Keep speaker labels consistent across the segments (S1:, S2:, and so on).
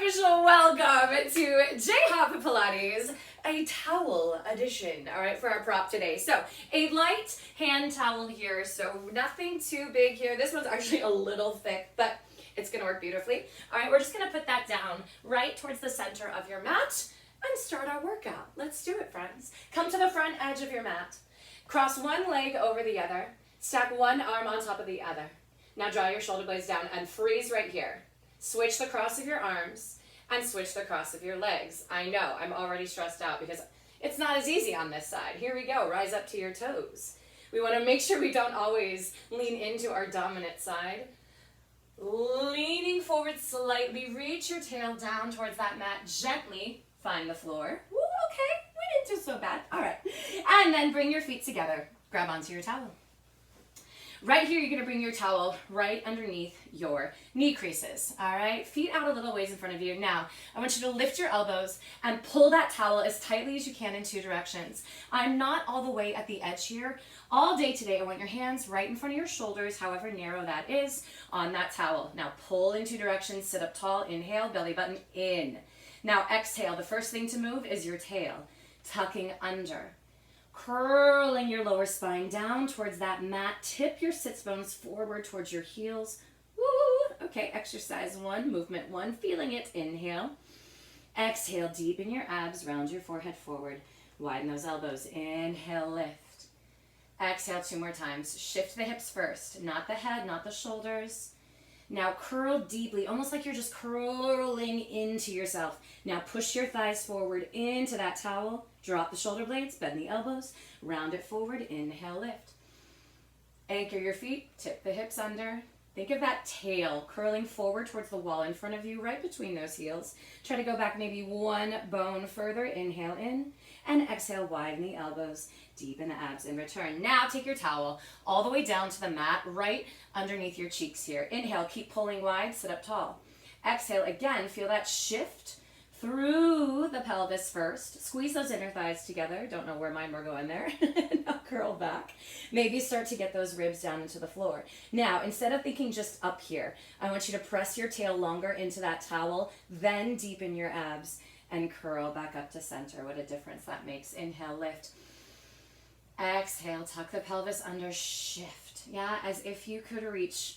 S1: official welcome to JHOP Pilates, a towel edition, all right, for our prop today. So a light hand towel here, so nothing too big here. This one's actually a little thick, but it's gonna work beautifully. All right, we're just gonna put that down right towards the center of your mat and start our workout. Let's do it, friends. Come to the front edge of your mat. Cross one leg over the other. Stack one arm on top of the other. Now draw your shoulder blades down and freeze right here. Switch the cross of your arms and switch the cross of your legs. I know, I'm already stressed out because it's not as easy on this side. Here we go, rise up to your toes. We want to make sure we don't always lean into our dominant side. Leaning forward slightly, reach your tail down towards that mat, gently find the floor. Ooh, okay, we didn't do so bad. All right, and then bring your feet together. Grab onto your towel. Right here, you're gonna bring your towel right underneath your knee creases, all right? Feet out a little ways in front of you. Now, I want you to lift your elbows and pull that towel as tightly as you can in two directions. I'm not all the way at the edge here. All day today, I want your hands right in front of your shoulders, however narrow that is, on that towel. Now, pull in two directions, sit up tall, inhale, belly button in. Now, exhale. The first thing to move is your tail, tucking under. Curling your lower spine down towards that mat. Tip your sits bones forward towards your heels. Woo! Okay, exercise one, movement one, feeling it. Inhale. Exhale, deepen your abs, round your forehead forward. Widen those elbows. Inhale, lift. Exhale two more times. Shift the hips first, not the head, not the shoulders. Now curl deeply, almost like you're just curling into yourself. Now push your thighs forward into that towel. Drop the shoulder blades, bend the elbows, round it forward, inhale, lift. Anchor your feet, tip the hips under. Think of that tail curling forward towards the wall in front of you, right between those heels. Try to go back maybe one bone further. Inhale in, and exhale, widen the elbows, deepen the abs in return. Now take your towel all the way down to the mat, right underneath your cheeks here. Inhale, keep pulling wide, sit up tall. Exhale, again, feel that shift through the pelvis first. Squeeze those inner thighs together. Don't know where mine were going there. Now curl back. Maybe start to get those ribs down into the floor. Now, instead of thinking just up here, I want you to press your tail longer into that towel, then deepen your abs and curl back up to center. What a difference that makes. Inhale, lift. Exhale, tuck the pelvis under, shift. Yeah, as if you could reach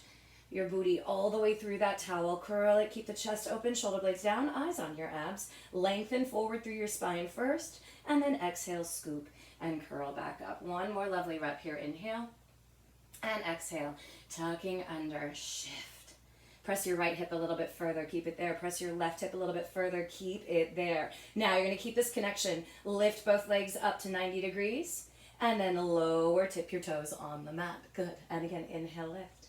S1: your booty all the way through that towel. Curl it, keep the chest open, shoulder blades down, eyes on your abs. Lengthen forward through your spine first, and then exhale, scoop, and curl back up. One more lovely rep here. Inhale, and exhale, tucking under, shift. Press your right hip a little bit further, keep it there. Press your left hip a little bit further, keep it there. Now you're gonna keep this connection. Lift both legs up to 90 degrees, and then lower, tip your toes on the mat. Good, and again, inhale, lift.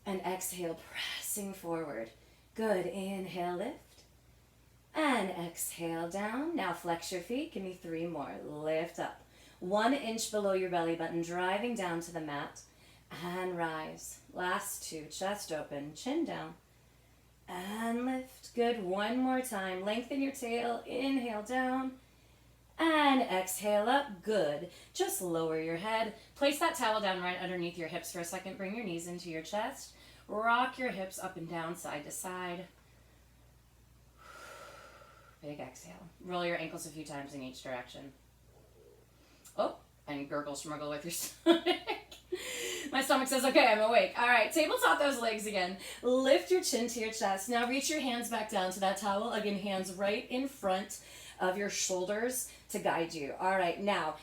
S1: And exhale, pressing forward. Good, inhale, lift. And exhale down. Now flex your feet, give me three more. Lift up. 1 inch below your belly button, driving down to the mat. And rise. Last two, chest open, chin down. And lift. Good, one more time. Lengthen your tail, inhale down. And exhale up, good. Just lower your head. Place that towel down right underneath your hips for a second. Bring your knees into your chest. Rock your hips up and down, side to side. Big exhale. Roll your ankles a few times in each direction. Oh, and gurgle, smuggle with your stomach. My stomach says, okay, I'm awake. All right, tabletop those legs again. Lift your chin to your chest. Now reach your hands back down to that towel. Again, hands right in front of your shoulders to guide you. All right, now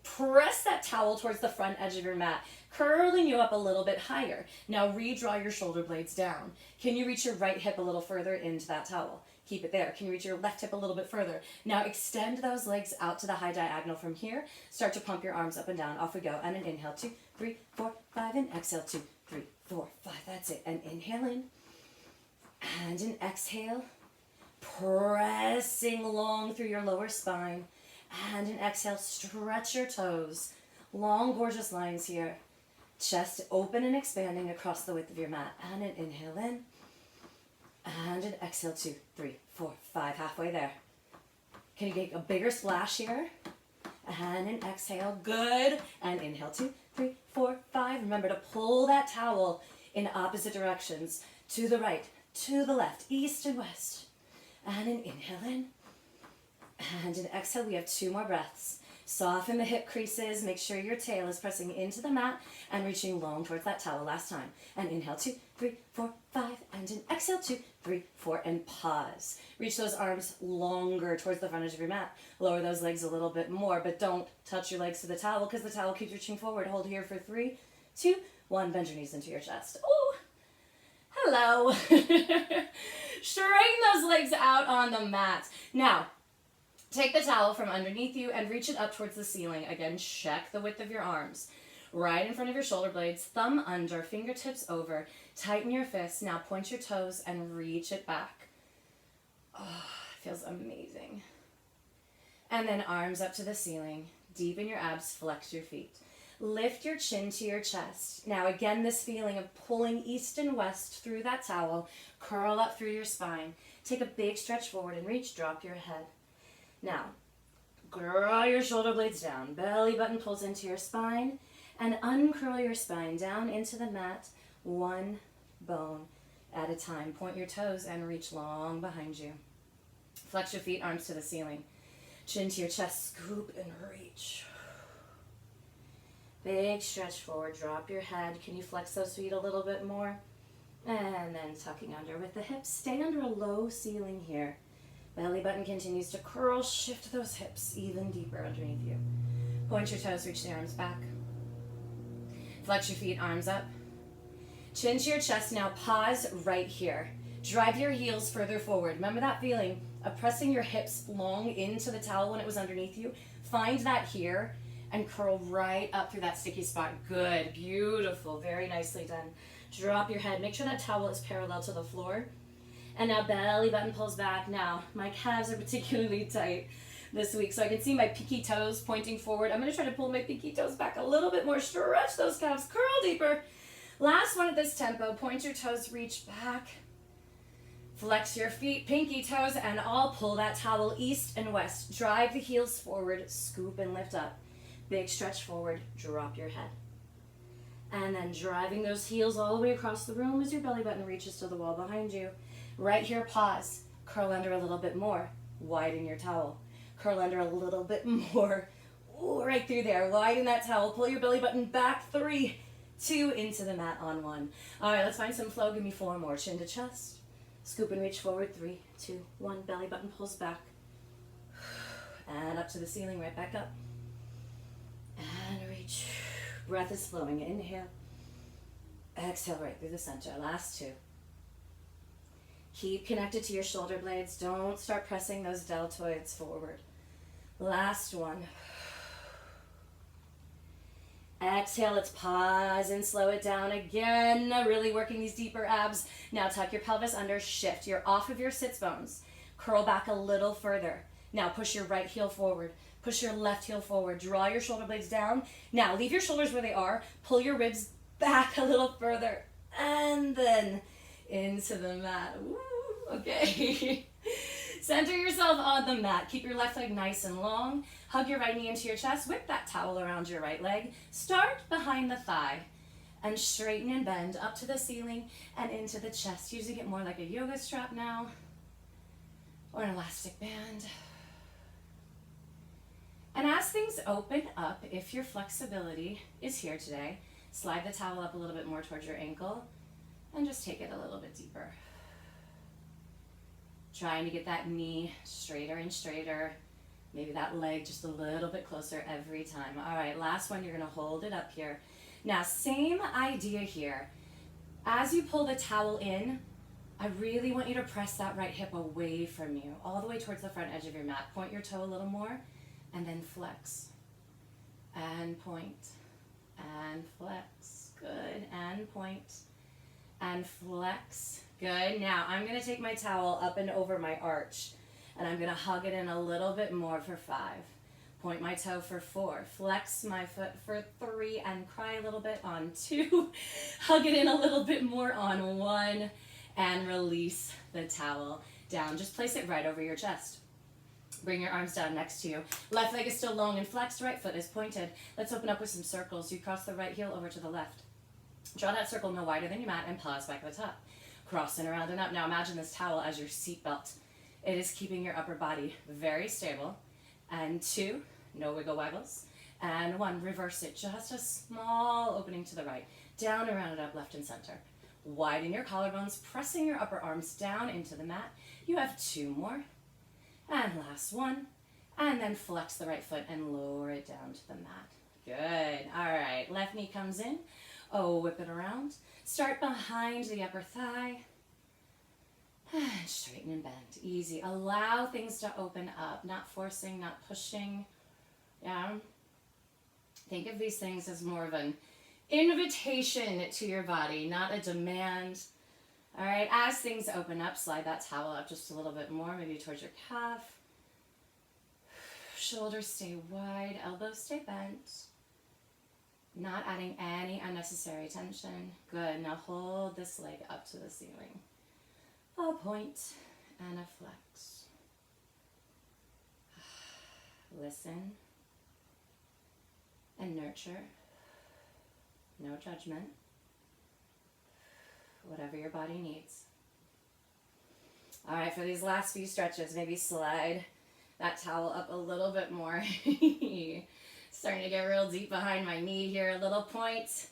S1: press that towel towards the front edge of your mat, curling you up a little bit higher. Now redraw your shoulder blades down. Can you reach your right hip a little further into that towel? Keep it there. Can you reach your left hip a little bit further? Now extend those legs out to the high diagonal from here. Start to pump your arms up and down. Off we go. And an inhale, 2, 3, 4, 5, and exhale, 2, 3, 4, 5. That's it. And inhale in. And an exhale. Pressing long through your lower spine. And an exhale, stretch your toes. Long, gorgeous lines here. Chest open and expanding across the width of your mat. And an inhale in. And an exhale, 2, 3, 4, 5. Halfway there. Can you get a bigger splash here? And an exhale, good. And inhale, 2, 3, 4, 5. Remember to pull that towel in opposite directions. To the right, to the left, east and west.
S2: And an inhale in. And an exhale. We have 2 more breaths. Soften the hip creases. Make sure your tail is pressing into the mat and reaching long towards that towel. Last time. And inhale, 2, 3, 4, 5. And an exhale, 2, 3, 4. And pause. Reach those arms longer towards the front edge of your mat. Lower those legs a little bit more, but don't touch your legs to the towel because the towel keeps reaching forward. Hold here for 3, 2, 1. Bend your knees into your chest. Oh, hello. Straighten those legs out on the mat. Now, take the towel from underneath you and reach it up towards the ceiling. Again, check the width of your arms. Right in front of your shoulder blades, thumb under, fingertips over. Tighten your fists. Now point your toes and reach it back. Oh, feels amazing. And then arms up to the ceiling. Deepen your abs, flex your feet. Lift your chin to your chest. Now again, this feeling of pulling east and west through that towel. Curl up through your spine. Take a big stretch forward and reach. Drop your head. Now, draw your shoulder blades down. Belly button pulls into your spine. And uncurl your spine down into the mat. 1 bone at a time. Point your toes and reach long behind you. Flex your feet, arms to the ceiling. Chin to your chest. Scoop and reach. Big stretch forward. Drop your head. Can you flex those feet a little bit more? And then tucking under with the hips. Stay under a low ceiling here. Belly button continues to curl. Shift those hips even deeper underneath you. Point your toes, reach the arms back. Flex your feet, arms up. Chin to your chest. Now pause right here. Drive your heels further forward. Remember that feeling of pressing your hips long into the towel when it was underneath you? Find that here and curl right up through that sticky spot. Good, beautiful, very nicely done. Drop your head. Make sure that towel is parallel to the floor. And now belly button pulls back. Now, my calves are particularly tight this week, so I can see my pinky toes pointing forward. I'm going to try to pull my pinky toes back a little bit more. Stretch those calves. Curl deeper. Last one at this tempo. Point your toes, reach back. Flex your feet, pinky toes, and all pull that towel east and west. Drive the heels forward. Scoop and lift up. Big stretch forward. Drop your head. And then driving those heels all the way across the room as your belly button reaches to the wall behind you. Right here, pause. Curl under a little bit more. Widen your towel. Curl under a little bit more. Ooh, right through there. Widen that towel. Pull your belly button back. 3, 2, into the mat on 1. All right, let's find some flow. Give me 4 more. Chin to chest. Scoop and reach forward. 3, 2, 1. Belly button pulls back. And up to the ceiling, right back up. And reach. Breath is flowing. Inhale. Exhale right through the center. Last 2. Keep connected to your shoulder blades. Don't start pressing those deltoids forward. Last 1. Exhale, let's pause and slow it down again. Really working these deeper abs. Now tuck your pelvis under, shift. You're off of your sits bones. Curl back a little further. Now push your right heel forward. Push your left heel forward. Draw your shoulder blades down. Now leave your shoulders where they are. Pull your ribs back a little further. And then into the mat. Woo, okay. Center yourself on the mat. Keep your left leg nice and long. Hug your right knee into your chest. Whip that towel around your right leg. Start behind the thigh. And straighten and bend up to the ceiling and into the chest. Using it more like a yoga strap now. Or an elastic band. And as things open up, if your flexibility is here today, slide the towel up a little bit more towards your ankle. And just take it a little bit deeper. Trying to get that knee straighter and straighter. Maybe that leg just a little bit closer every time. All right, last one, you're gonna hold it up here. Now, same idea here. As you pull the towel in, I really want you to press that right hip away from you, all the way towards the front edge of your mat. Point your toe a little more, and then flex. And point, and flex. Good, and point, and flex. Good. Now I'm going to take my towel up and over my arch, and I'm going to hug it in a little bit more for 5. Point my toe for 4. Flex my foot for 3 and cry a little bit on 2. Hug it in a little bit more on 1 and release the towel down. Just place it right over your chest. Bring your arms down next to you. Left leg is still long and flexed. Right foot is pointed. Let's open up with some circles. You cross the right heel over to the left. Draw that circle no wider than your mat and pause back at the top. Crossing around and up. Now imagine this towel as your seatbelt. It is keeping your upper body very stable. And 2, no wiggle waggles. And 1, reverse it, just a small opening to the right. Down, around it up, left and center. Widen your collarbones, pressing your upper arms down into the mat. You have 2 more. And last 1. And then flex the right foot and lower it down to the mat. Good. All right, left knee comes in. Oh, whip it around. Start behind the upper thigh. And straighten and bend. Easy. Allow things to open up. Not forcing, not pushing. Yeah. Think of these things as more of an invitation to your body, not a demand. All right, as things open up, slide that towel up just a little bit more, maybe towards your calf. Shoulders stay wide, elbows stay bent. Not adding any unnecessary tension. Good, now hold this leg up to the ceiling. A point and a flex. Listen and nurture. No judgment. Whatever your body needs. All right, for these last few stretches, maybe slide that towel up a little bit more. Starting to get real deep behind my knee here. A little point,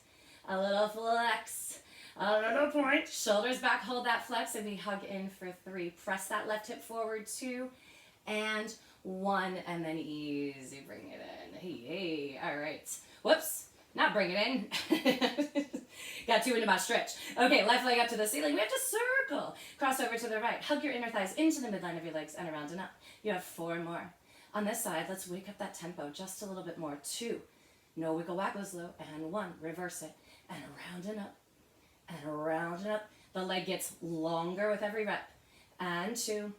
S2: a little flex, a little point. Shoulders back, hold that flex, and we hug in for 3. Press that left hip forward, 2, and 1, and then easy, bring it in. Hey, all right. Whoops, not bring it in. Got too into my stretch. Okay, left leg up to the ceiling. We have to circle. Cross over to the right. Hug your inner thighs into the midline of your legs and around and up. You have 4 more. On this side, let's wake up that tempo just a little bit more. 2, no wiggle waggles low, and 1, reverse it, and around and up, and around and up. The leg gets longer with every rep. And 2,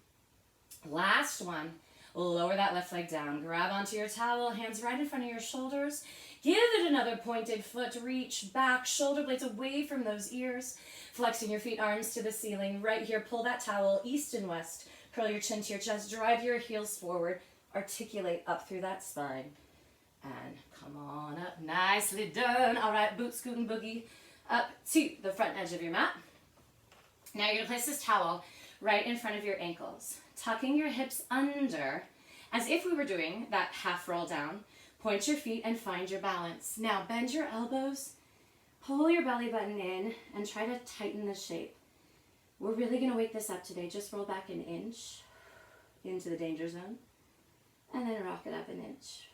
S2: last 1, lower that left leg down. Grab onto your towel, hands right in front of your shoulders. Give it another pointed foot, reach back, shoulder blades away from those ears. Flexing your feet, arms to the ceiling. Right here, pull that towel east and west. Curl your chin to your chest, drive your heels forward. Articulate up through that spine. And come on up, nicely done. All right, boot scooting boogie up to the front edge of your mat. Now you're gonna place this towel right in front of your ankles, tucking your hips under as if we were doing that half roll down. Point your feet and find your balance. Now bend your elbows, pull your belly button in, and try to tighten the shape. We're really gonna wake this up today. Just roll back an inch into the danger zone, and then rock it up an inch.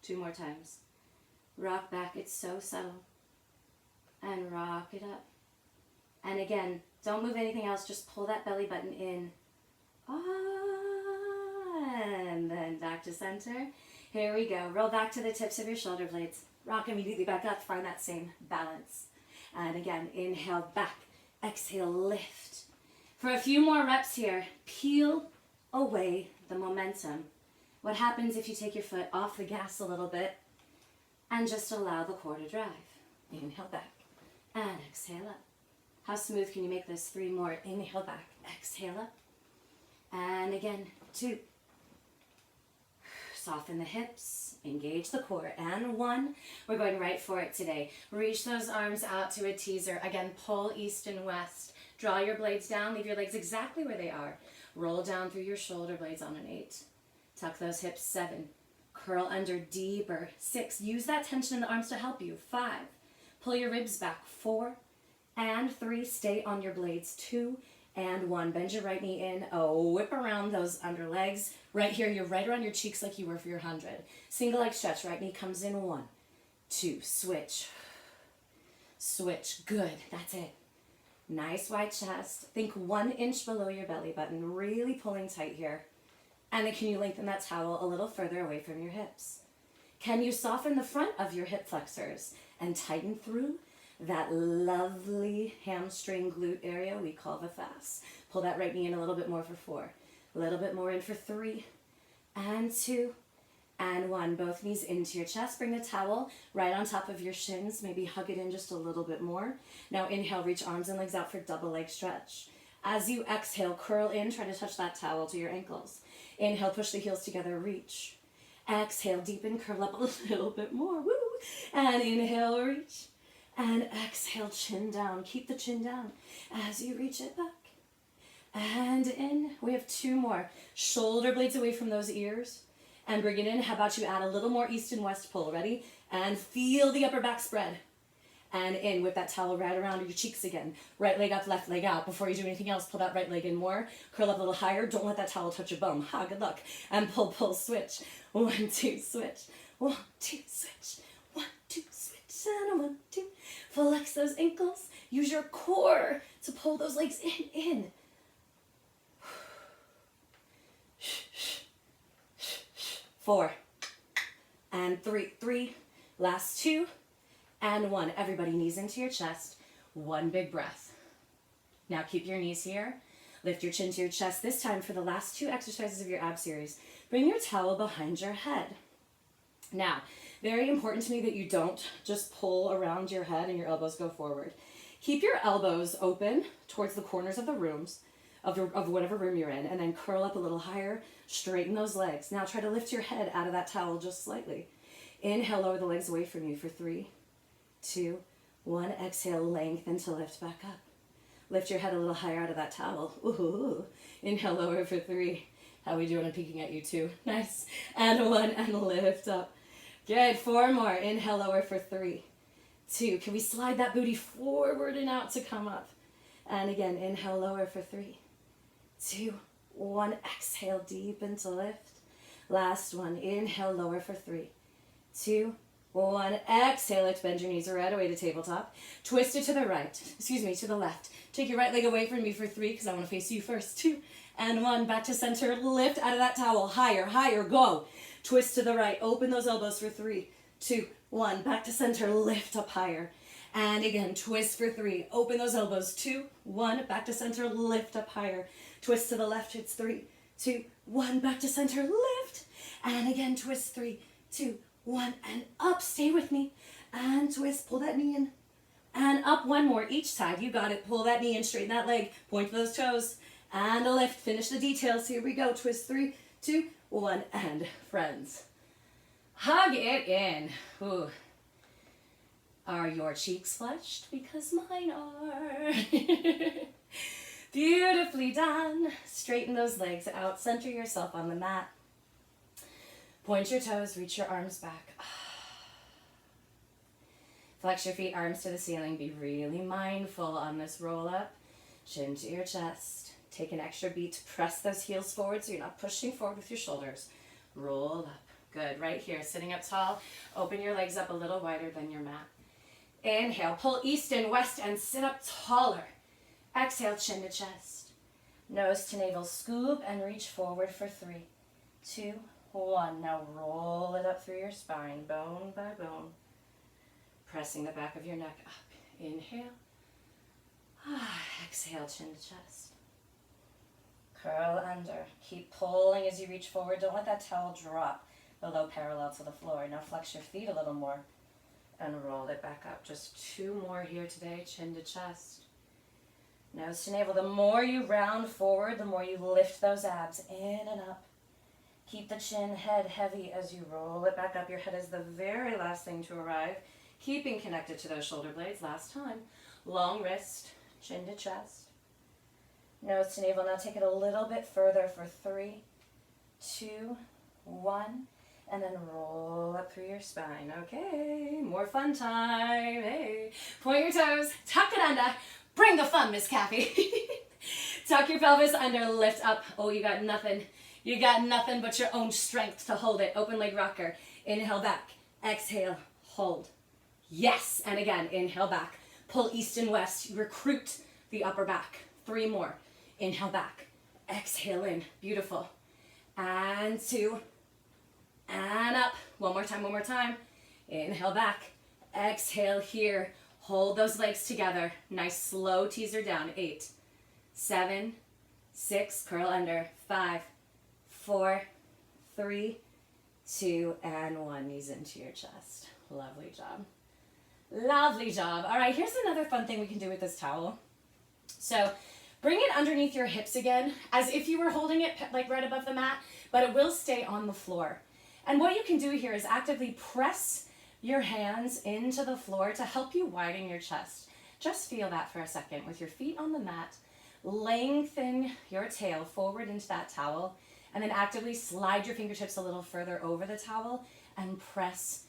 S2: 2 more times. Rock back, it's so subtle. And rock it up. And again, don't move anything else, just pull that belly button in. And then back to center. Here we go. Roll back to the tips of your shoulder blades. Rock immediately back up, find that same balance. And again, inhale back, exhale, lift. For a few more reps here, peel away the momentum. What happens if you take your foot off the gas a little bit and just allow the core to drive? Inhale back and exhale up. How smooth can you make this? 3 more. Inhale back, exhale up. And again, 2. Soften the hips, engage the core. And 1, we're going right for it today. Reach those arms out to a teaser. Again, pull east and west. Draw your blades down, leave your legs exactly where they are. Roll down through your shoulder blades on an 8. Tuck those hips, 7. Curl under deeper, 6. Use that tension in the arms to help you, 5. Pull your ribs back, 4. And 3, stay on your blades, 2. And 1, bend your right knee in, whip around those under legs. Right here, you're right around your cheeks like you were for your 100. Single leg stretch, right knee comes in, 1, 2, switch. Switch, good, that's it. Nice wide chest. Think 1 inch below your belly button, really pulling tight here. And then can you lengthen that towel a little further away from your hips? Can you soften the front of your hip flexors and tighten through that lovely hamstring glute area we call the vas? Pull that right knee in a little bit more for 4. A little bit more in for 3. And 2. And 1. Both knees into your chest. Bring the towel right on top of your shins. Maybe hug it in just a little bit more. Now inhale, reach arms and legs out for double leg stretch. As you exhale, curl in, try to touch that towel to your ankles. Inhale, push the heels together, reach. Exhale, deepen, curl up a little bit more. Woo! And inhale, reach. And exhale, chin down. Keep the chin down as you reach it back. And in. We have 2 more. Shoulder blades away from those ears. And bring it in. How about you add a little more east and west pull? Ready? And feel the upper back spread. And in with that towel right around your cheeks again. Right leg up, left leg out. Before you do anything else, pull that right leg in more. Curl up a little higher. Don't let that towel touch your bum. Ha, good luck. And pull, pull, switch. 1, 2, switch. 1, 2, switch. 1, 2, switch. And 1, 2. Flex those ankles. Use your core to pull those legs in. 4 and 3. Last 2 and 1. Everybody, knees into your chest. 1 big breath. Now keep your knees here. Lift your chin to your chest. This time for the last 2 exercises of your ab series, bring your towel behind your head. Now, very important to me that you don't just pull around your head and your elbows go forward. Keep your elbows open towards the corners of the rooms, of whatever room you're in, and then curl up a little higher, straighten those legs. Now try to lift your head out of that towel just slightly. Inhale, lower the legs away from you for 3, 2, 1. Exhale, lengthen to lift back up. Lift your head a little higher out of that towel. Ooh. Inhale, lower for 3. How we doing? I'm peeking at you too. Nice. And 1, and lift up. Good. 4 more. Inhale, lower for 3, 2. Can we slide that booty forward and out to come up? And again, inhale, lower for 3, 2, 1. Exhale, deep into lift. Last one. Inhale, lower for 3, 2, 1. Exhale, extend your knees right away to tabletop. Twist it to the right. To the left. Take your right leg away from me for 3 because I want to face you first. 2 and 1. Back to center. Lift out of that towel. Higher, higher. Go. Twist to the right. Open those elbows for 3, 2, 1. Back to center. Lift up higher. And again, twist for 3. Open those elbows. 2, 1. Back to center. Lift up higher. Twist to the left. It's 3, 2, 1. Back to center. Lift. And again, twist. 3, 2, 1. And up. Stay with me. And twist. Pull that knee in. And up. 1 more each side. You got it. Pull that knee in. Straighten that leg. Point for those toes. And a lift. Finish the details. Here we go. Twist. 3, 2, 1. And friends, hug it in. Ooh. Are your cheeks flushed? Because mine are. Beautifully done. Straighten those legs out. Center yourself on the mat. Point your toes. Reach your arms back. Flex your feet, arms to the ceiling. Be really mindful on this roll up. Chin to your chest. Take an extra beat to press those heels forward so you're not pushing forward with your shoulders. Roll up. Good. Right here. Sitting up tall. Open your legs up a little wider than your mat. Inhale, pull east and west and sit up taller. Exhale, chin to chest. Nose to navel, scoop and reach forward for 3, 2, 1. Now roll it up through your spine, bone by bone. Pressing the back of your neck up. Inhale. Exhale, chin to chest. Curl under. Keep pulling as you reach forward. Don't let that towel drop below parallel to the floor. Now flex your feet a little more. And roll it back up. Just 2 more here today, chin to chest. Nose to navel. The more you round forward, the more you lift those abs in and up. Keep the chin, head heavy as you roll it back up. Your head is the very last thing to arrive. Keeping connected to those shoulder blades. Last time. Long wrist, chin to chest. Nose to navel. Now take it a little bit further for 3, 2, 1. And then roll up through your spine. Okay, more fun time. Hey, point your toes, tuck it under. Bring the fun, Miss Kathy. Tuck your pelvis under, lift up. Oh, you got nothing. You got nothing but your own strength to hold it. Open leg rocker. Inhale back. Exhale, hold. Yes, and again, inhale back. Pull east and west. Recruit the upper back. 3 more. Inhale back. Exhale in. Beautiful. And 2. And up. One more time. Inhale back. Exhale here. Hold those legs together. Nice slow teaser down. 8, 7, 6. Curl under. 5, 4, 3, 2, and 1. Knees into your chest. Lovely job. Lovely job. All right, here's another fun thing we can do with this towel. So bring it underneath your hips again, as if you were holding it like right above the mat, but it will stay on the floor. And what you can do here is actively press your hands into the floor to help you widen your chest. Just feel that for a second with your feet on the mat, Lengthen your tail forward into that towel, and then actively slide your fingertips a little further over the towel and press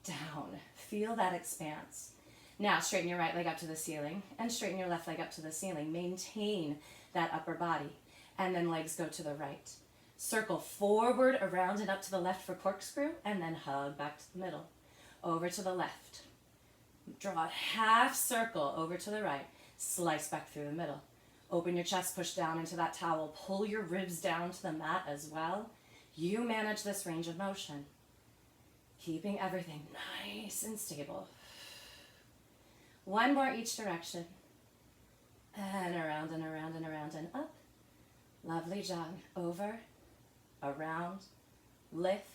S2: down. Feel that expanse. Now straighten your right leg up to the ceiling and straighten your left leg up to the ceiling. Maintain that upper body, and then legs go to the right. Circle forward, around, and up to the left for corkscrew, and then hug back to the middle. Over to the left. Draw a half circle over to the right. Slice back through the middle. Open your chest, push down into that towel. Pull your ribs down to the mat as well. You manage this range of motion. Keeping everything nice and stable. One more each direction. And around and around and around and up. Lovely job. Over, around, lift,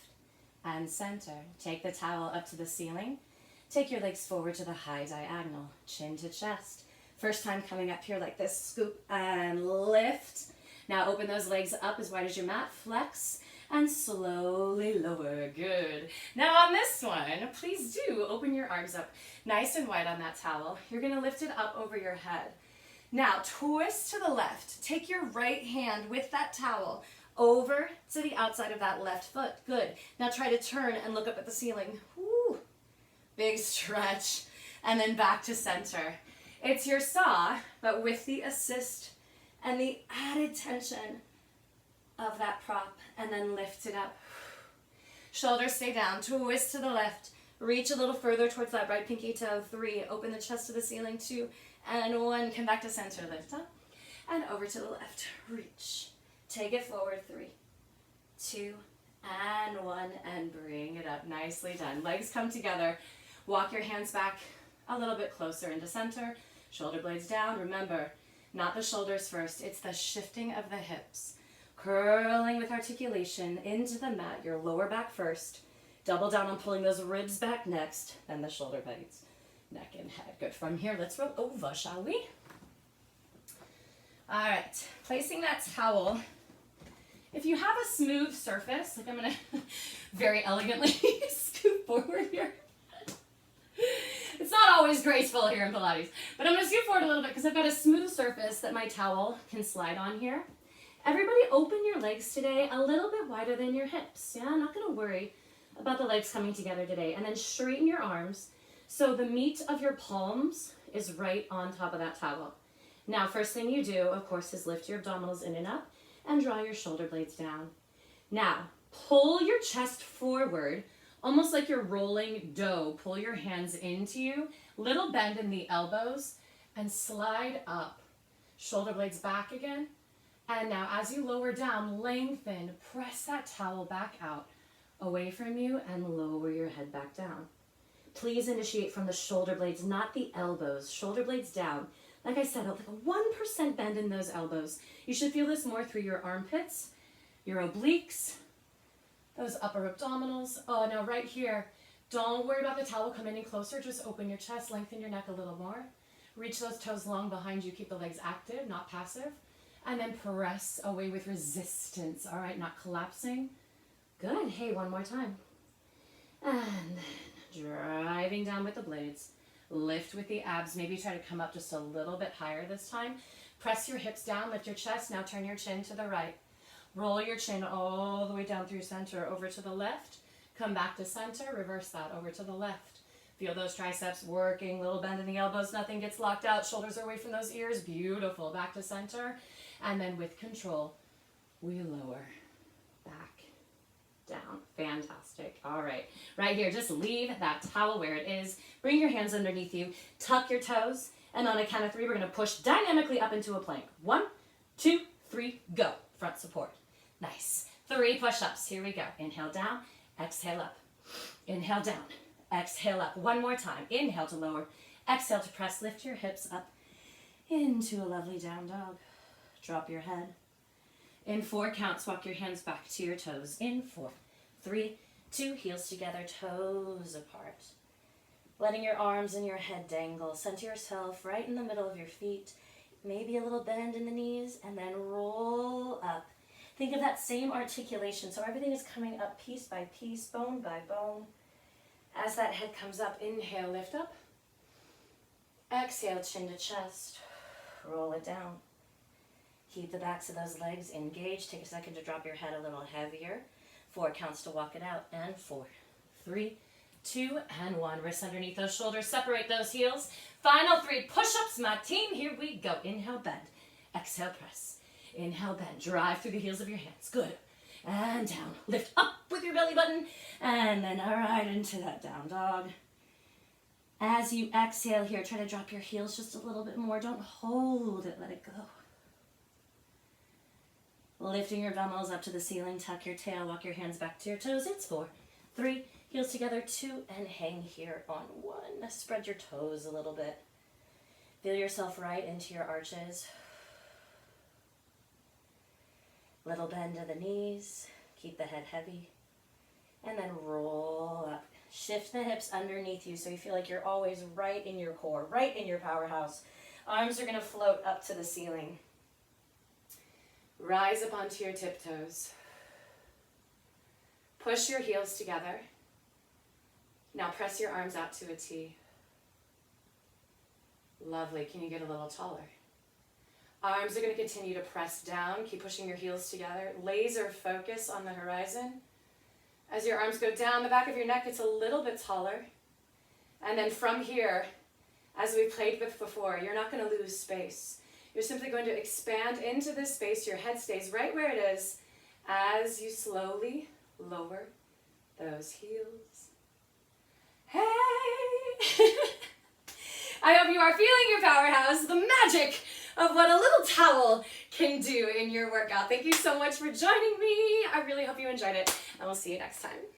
S2: and center. Take the towel up to the ceiling. Take your legs forward to the high diagonal, chin to chest. First time coming up here like this, scoop and lift. Now open those legs up as wide as your mat, flex, and slowly lower. Good. Now on this one, please do open your arms up nice and wide on that towel. You're gonna lift it up over your head. Now twist to the left. Take your right hand with that towel over to the outside of that left foot. Good. Now try to turn and look up at the ceiling. Woo. Big stretch. And then back to center. It's your saw, but with the assist and the added tension of that prop, and then lift it up. Shoulders stay down, twist to the left, reach a little further towards that right pinky toe. 3, open the chest to the ceiling. 2, and 1, come back to center, lift up, and over to the left, reach. Take it forward. 3, 2, and 1, and bring it up. Nicely done. Legs come together. Walk your hands back a little bit closer into center. Shoulder blades down. Remember, not the shoulders first. It's the shifting of the hips. Curling with articulation into the mat. Your lower back first. Double down on pulling those ribs back next. Then the shoulder blades. Neck and head. Good. From here, let's roll over, shall we? All right. Placing that towel. If you have a smooth surface, like I'm going to very elegantly scoop forward here. It's not always graceful here in Pilates, but I'm going to scoot forward a little bit because I've got a smooth surface that my towel can slide on here. Everybody open your legs today a little bit wider than your hips. Yeah, I'm not going to worry about the legs coming together today. And then straighten your arms so the meat of your palms is right on top of that towel. Now, first thing you do, of course, is lift your abdominals in and up and draw your shoulder blades down. Now, pull your chest forward, almost like you're rolling dough. Pull your hands into you, little bend in the elbows, and slide up. Shoulder blades back again. And now as you lower down, lengthen, press that towel back out away from you and lower your head back down. Please initiate from the shoulder blades, not the elbows. Shoulder blades down. Like I said, like a 1% bend in those elbows. You should feel this more through your armpits, your obliques, those upper abdominals. Oh, now right here, don't worry about the towel coming in closer. Just open your chest, lengthen your neck a little more. Reach those toes long behind you. Keep the legs active, not passive. And then press away with resistance. All right, not collapsing. Good. Hey, one more time. And then driving down with the blades. Lift with the abs. Maybe try to come up just a little bit higher this time. Press your hips down, lift your chest. Now turn your chin to the right. Roll your chin all the way down through center, over to the left. Come back to center, reverse that, over to the left. Feel those triceps working, little bend in the elbows, nothing gets locked out. Shoulders are away from those ears. Beautiful. Back to center. And then with control, we lower back down. Fantastic. All right. Right here, just leave that towel where it is. Bring your hands underneath you. Tuck your toes. And on a count of 3, we're going to push dynamically up into a plank. 1, 2, 3, go. Front support. Nice. 3 push-ups. Here we go. Inhale down. Exhale up. Inhale down. Exhale up. One more time. Inhale to lower. Exhale to press. Lift your hips up into a lovely down dog. Drop your head. In 4 counts, walk your hands back to your toes. In 4, 3, 2, heels together, toes apart. Letting your arms and your head dangle. Center yourself right in the middle of your feet. Maybe a little bend in the knees, and then roll up. Think of that same articulation. So everything is coming up piece by piece, bone by bone. As that head comes up, inhale, lift up. Exhale, chin to chest. Roll it down. Keep the backs of those legs engaged. Take a second to drop your head a little heavier. 4 counts to walk it out. And 4, 3, 2, and 1. Wrists underneath those shoulders. Separate those heels. Final 3 push-ups, my team. Here we go. Inhale, bend. Exhale, press. Inhale, bend. Drive through the heels of your hands. Good. And down. Lift up with your belly button. And then right into that down dog. As you exhale here, try to drop your heels just a little bit more. Don't hold it. Let it go. Lifting your dumbbells up to the ceiling. Tuck your tail. Walk your hands back to your toes. It's 4, 3, heels together, 2, and hang here on 1. Spread your toes a little bit. Feel yourself right into your arches. Little bend to the knees. Keep the head heavy. And then roll up. Shift the hips underneath you so you feel like you're always right in your core, right in your powerhouse. Arms are going to float up to the ceiling. Rise up onto your tiptoes. Push your heels together. Now press your arms out to a T. Lovely. Can you get a little taller? Arms are going to continue to press down. Keep pushing your heels together. Laser focus on the horizon. As your arms go down, the back of your neck gets a little bit taller. And then from here, as we played with before, you're not going to lose space. You're simply going to expand into this space. Your head stays right where it is as you slowly lower those heels. Hey! I hope you are feeling your powerhouse, the magic of what a little towel can do in your workout. Thank you so much for joining me. I really hope you enjoyed it, and we'll see you next time.